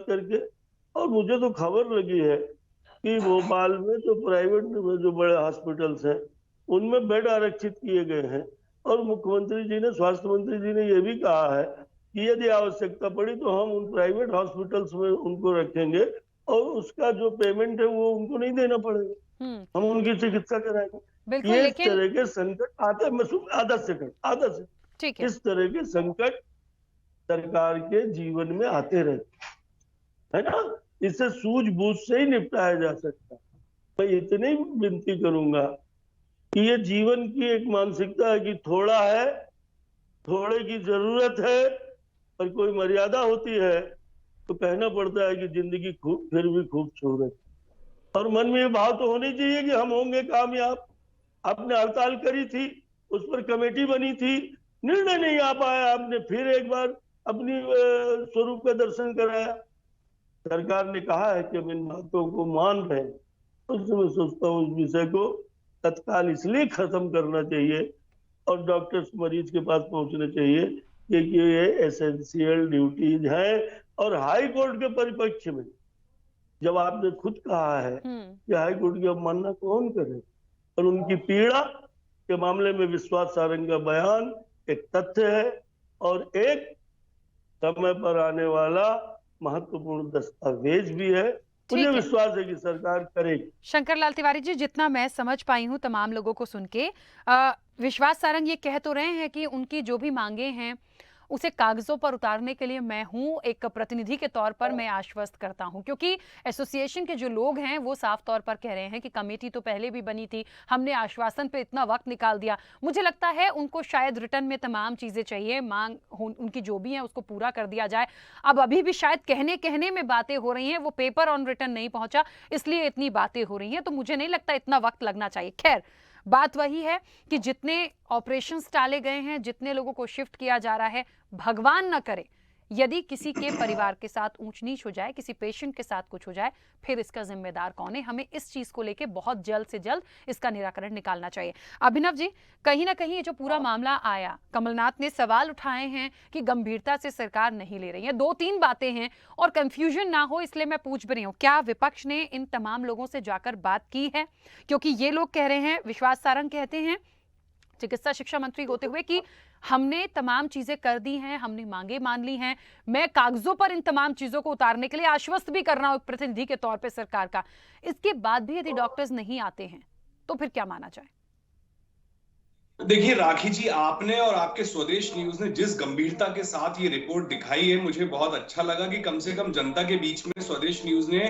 करके। और मुझे तो खबर लगी है कि भोपाल में जो प्राइवेट में जो बड़े हॉस्पिटल्स हैं उनमें बेड आरक्षित किए गए हैं। और मुख्यमंत्री जी ने, स्वास्थ्य मंत्री जी ने, ये भी कहा है कि यदि आवश्यकता पड़ी तो हम उन प्राइवेट हॉस्पिटल्स में उनको रखेंगे और उसका जो पेमेंट है वो उनको नहीं देना पड़ेगा, हम उनकी चिकित्सा कराएंगे। बिल्कुल, ये इस लेकिन तरह के संकट आते, आधा सेकंड, ठीक है। इस तरह के संकट सरकार के जीवन में आते रहते है ना। इसे सूझबूझ से ही निपटाया जा सकता है। मैं इतनी विनती करूंगा कि ये जीवन की एक मानसिकता है कि थोड़ा है, थोड़े की जरूरत है, और कोई मर्यादा होती है तो कहना पड़ता है कि जिंदगी खूब फिर भी खूबसूरत। और मन में ये भाव तो होनी चाहिए कि हम होंगे कामयाब। आपने हड़ताल करी थी, उस पर कमेटी बनी थी, निर्णय नहीं आ पाया, आपने फिर एक बार अपनी स्वरूप का दर्शन कराया। सरकार ने कहा है कि हम इन बातों को मान रहे हैं, उससे मैं सोचता हूँ इस विषय को तत्काल इसलिए खत्म करना चाहिए और डॉक्टर्स मरीज के पास पहुंचने चाहिए क्योंकि ये एसेंशियल ड्यूटीज है। और हाई कोर्ट के परिप्रेक्ष्य में जब आपने खुद कहा है कि हाई कोर्ट की अवमानना कौन करे, और उनकी पीड़ा के मामले में विश्वास सारंग का बयान एक तथ्य है और एक समय पर आने वाला महत्वपूर्ण दस्तावेज भी है। मुझे ठीक है विश्वास है कि सरकार करेगी। शंकर लाल तिवारी जी, जितना मैं समझ पाई हूं तमाम लोगों को सुन के, विश्वास सारंग ये कह तो रहे हैं कि उनकी जो भी मांगे हैं उसे कागजों पर उतारने के लिए मैं हूं, एक प्रतिनिधि के तौर पर मैं आश्वस्त करता हूं, क्योंकि एसोसिएशन के जो लोग हैं वो साफ तौर पर कह रहे हैं कि कमेटी तो पहले भी बनी थी, हमने आश्वासन पे इतना वक्त निकाल दिया। मुझे लगता है उनको शायद रिटर्न में तमाम चीजें चाहिए, मांग उनकी जो भी है उसको पूरा कर दिया जाए। अब अभी भी शायद कहने कहने में बातें हो रही हैं, वो पेपर ऑन रिटर्न नहीं पहुंचा इसलिए इतनी बातें हो रही हैं, तो मुझे नहीं लगता इतना वक्त लगना चाहिए। खैर, बात वही है कि जितने ऑपरेशंस टाले गए हैं, जितने लोगों को शिफ्ट किया जा रहा है, भगवान न करे यदि किसी के परिवार के साथ ऊंच नीच हो जाए, किसी पेशेंट के साथ कुछ हो जाए, फिर इसका जिम्मेदार कौन है? हमें इस चीज को लेकर बहुत जल्द से जल्द इसका निराकरण निकालना चाहिए। अभिनव जी, कहीं ना कहीं ये जो पूरा मामला आया, कमलनाथ ने सवाल उठाए हैं कि गंभीरता से सरकार नहीं ले रही है। दो तीन बातें हैं और कंफ्यूजन ना हो इसलिए मैं पूछ भी रही हूँ, क्या विपक्ष ने इन तमाम लोगों से जाकर बात की है? क्योंकि ये लोग कह रहे हैं, विश्वास सारंग कहते हैं चिकित्सा शिक्षा मंत्री होते हुए, कि हमने तमाम चीजें कर दी हैं, हमने मांगे मान ली हैं, मैं कागजों पर इन तमाम चीजों को उतारने के लिए आश्वस्त भी कर रहा हूं प्रतिनिधि के तौर पे सरकार का। इसके बाद भी यदि डॉक्टर्स नहीं आते हैं तो फिर क्या माना जाए? देखिए राखी जी, आपने और आपके स्वदेश न्यूज ने जिस गंभीरता के साथ ये रिपोर्ट दिखाई है, मुझे बहुत अच्छा लगा कि कम से कम जनता के बीच में स्वदेश न्यूज ने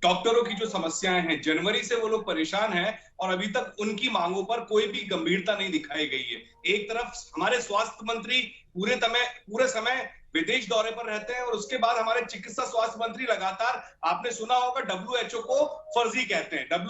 डॉक्टरों की जो समस्याएं हैं, जनवरी से वो लोग परेशान हैं और अभी तक उनकी मांगों पर कोई भी गंभीरता नहीं दिखाई गई है। एक तरफ हमारे स्वास्थ्य मंत्री पूरे समय विदेश दौरे पर रहते हैं और उसके बाद हमारे चिकित्सा स्वास्थ्य मंत्री लगातार, आपने सुना होगा, WHO को फर्जी कहते हैं,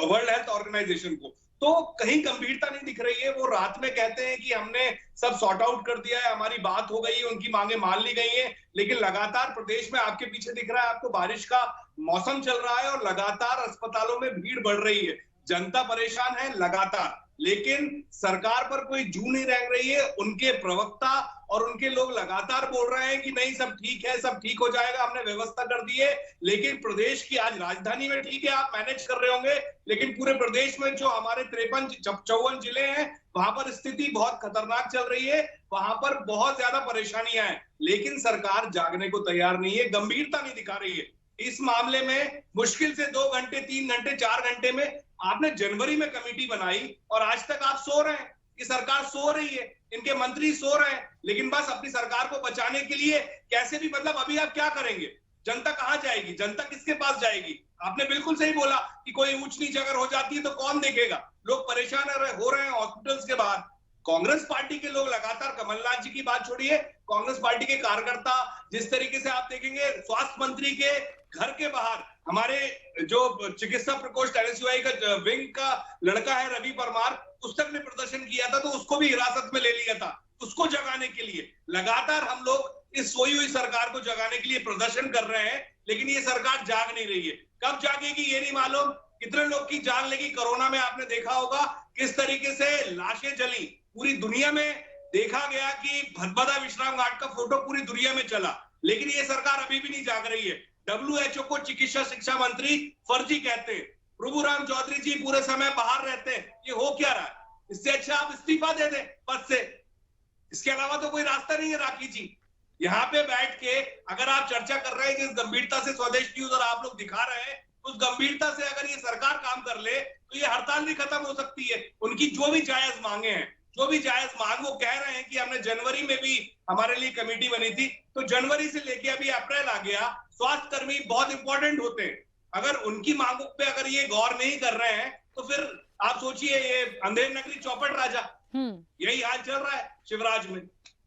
वर्ल्ड हेल्थ ऑर्गेनाइजेशन को। तो कहीं गंभीरता नहीं दिख रही है। वो रात में कहते हैं कि हमने सब सॉर्ट आउट कर दिया है, हमारी बात हो गई है, उनकी मांगे मान ली गई है, लेकिन लगातार प्रदेश में आपके पीछे दिख रहा है, आपको बारिश का मौसम चल रहा है और लगातार अस्पतालों में भीड़ बढ़ रही है, जनता परेशान है लगातार, लेकिन सरकार पर कोई जू नहीं रह रही है। उनके प्रवक्ता और उनके लोग लगातार बोल रहे हैं कि नहीं, सब ठीक है, सब ठीक हो जाएगा, हमने व्यवस्था कर दी है। लेकिन प्रदेश की, आज राजधानी में ठीक है आप मैनेज कर रहे होंगे, लेकिन पूरे प्रदेश में जो हमारे 53-54 जिले हैं, वहां पर स्थिति बहुत खतरनाक चल रही है, वहां पर बहुत ज्यादा परेशानियां हैं, लेकिन सरकार जागने को तैयार नहीं है, गंभीरता नहीं दिखा रही है। इस मामले में मुश्किल से 2 घंटे, 3 घंटे, 4 घंटे में आपने जनवरी में कमेटी बनाई और आज तक आप सो रहे हैं कि सरकार सो रही है, इनके मंत्री सो रहे हैं, लेकिन बस अपनी सरकार को बचाने के लिए कैसे भी, मतलब अभी आप क्या करेंगे? जनता कहां जाएगी? जनता किसके पास जाएगी? आपने बिल्कुल सही बोला कि कोई ऊंच नीच अगर हो जाती है तो कौन देखेगा? लोग परेशान हो रहे हैं हॉस्पिटल्स के बाहर। कांग्रेस पार्टी के लोग लगातार, कमलनाथ जी की बात छोड़िए, कांग्रेस पार्टी के कार्यकर्ता, जिस तरीके से आप देखेंगे स्वास्थ्य मंत्री के घर के बाहर, हमारे जो चिकित्सा प्रकोष्ठ NSUI का विंग का लड़का है रवि परमार, उस तक ने प्रदर्शन किया था, तो उसको भी हिरासत में ले लिया था, उसको जगाने के लिए। लगातार हम लोग इस सोई हुई सरकार को जगाने के लिए प्रदर्शन कर रहे हैं, लेकिन ये सरकार जाग नहीं रही है। कब जागेगी ये नहीं मालूम, कितने लोग की जान लेगी। कोरोना में आपने देखा होगा किस तरीके से लाशें जली, पूरी दुनिया में देखा गया कि भदभदा विश्राम घाट का फोटो पूरी दुनिया में चला, लेकिन ये सरकार अभी भी नहीं जाग रही है। WHO को चिकित्सा शिक्षा मंत्री फर्जी कहते हैं, प्रभुराम चौधरी जी पूरे समय बाहर रहते हैं, ये हो क्या रहा है? इससे अच्छा आप इस्तीफा दे दें पद से, इसके अलावा तो कोई रास्ता नहीं है। राखी जी, यहाँ पे बैठ के अगर आप चर्चा कर रहे हैं जिस गंभीरता से स्वदेश न्यूज और आप लोग दिखा रहे हैं, उस गंभीरता से अगर ये सरकार काम कर ले तो ये हड़ताल भी खत्म हो सकती है। उनकी जो भी जायज मांगे हैं, जो भी जायज मांग, वो कह रहे हैं कि हमने जनवरी में भी हमारे लिए कमेटी बनी थी, तो जनवरी से लेके अभी अप्रैल आ गया, स्वास्थ्य कर्मी बहुत इंपॉर्टेंट होते हैं। अगर उनकी मांगों पे अगर ये गौर नहीं कर रहे हैं तो फिर आप सोचिए, ये अंधेर नगरी चौपट राजा, यही हाल चल रहा है शिवराज में।